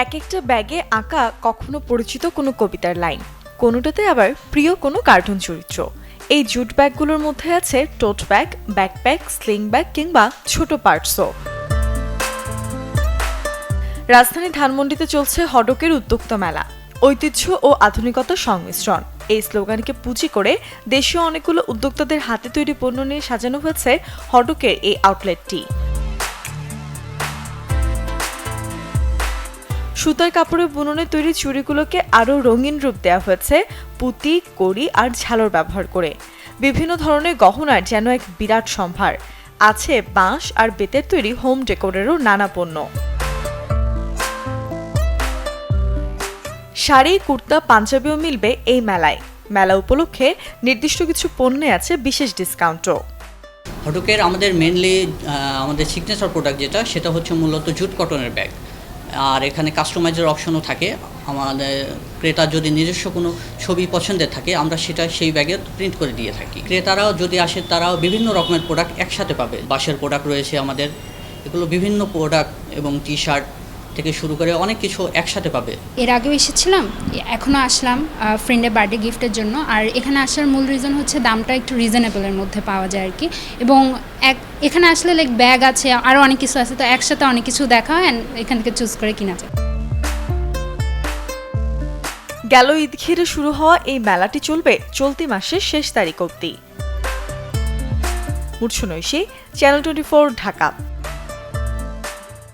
এক একটা ব্যাগে আঁকা কখনো পরিচিত কোনো কবিতার লাইন, কোনোটাতে আবার প্রিয় কোনো কার্টুন চরিত্র। এই জুট ব্যাগগুলোর মধ্যে আছে টোট ব্যাগ, ব্যাকপ্যাক, স্লিং ব্যাগ কিংবা ছোট পার্টসও। রাজধানী ধানমন্ডিতে চলছে হডকের উদ্যোক্তা মেলা, ঐতিহ্য ও আধুনিকতার সংমিশ্রণ। এই স্লোগানকে পুঁজি করে দেশীয় অনেকগুলো উদ্যোক্তাদের হাতে তৈরি পণ্য নিয়ে সাজানো হয়েছে হডকের এই আউটলেটটি। সুতার কাপড়ে বুননে তৈরি চুড়িগুলোকে আরও রঙিন রূপ দেওয়া হয়েছে পুঁতি, কড়ি আর ঝালর ব্যবহার করে। বিভিন্ন ধরনের গহনার যেন এক বিরাট সম্ভার। আছে বাঁশ আর বেতের তৈরি হোম ডেকোরেরও নানা পণ্য। শাড়ি, কুর্তা, পাঞ্জাবিও মিলবে এই মেলায়। মেলা উপলক্ষে নির্দিষ্ট কিছু পণ্যে আছে বিশেষ ডিসকাউন্টও। হডকের আমাদের মেনলি আমাদের সিগনেচার প্রোডাক্ট সেটা হচ্ছে মূলত জুট কটনের ব্যাগ। আর এখানে কাস্টমাইজের অপশনও থাকে। আমাদের ক্রেতার যদি নিজস্ব কোনো ছবি পছন্দের থাকে, আমরা সেটা সেই ব্যাগে প্রিন্ট করে দিয়ে থাকি। ক্রেতারাও যদি আসে, তারাও বিভিন্ন রকমের প্রোডাক্ট একসাথে পাবে। বাঁশের প্রোডাক্ট রয়েছে আমাদের, এগুলো বিভিন্ন প্রোডাক্ট এবং টি শার্ট থেকে শুরু করে অনেক কিছু একসাথে পাবে। এর আগেও এসেছিলাম, এখনও আসলাম ফ্রেন্ডের বার্থডে গিফটের জন্য। আর এখানে আসার মূল রিজন হচ্ছে দামটা একটু রিজনেবলের মধ্যে পাওয়া যায় আর কি। এবং এখানে আসলে লাইক ব্যাগ আছে, আরও অনেক কিছু আছে, তো একসাথে অনেক কিছু দেখা হয়, এখান থেকে চুজ করে কিনা যায়। গেল ঈদ ঘিরে শুরু হওয়া এই মেলাটি চলবে চলতি মাসের শেষ তারিখ অবধি। মুর্শনৈশী, চ্যানেল 24, ঢাকা।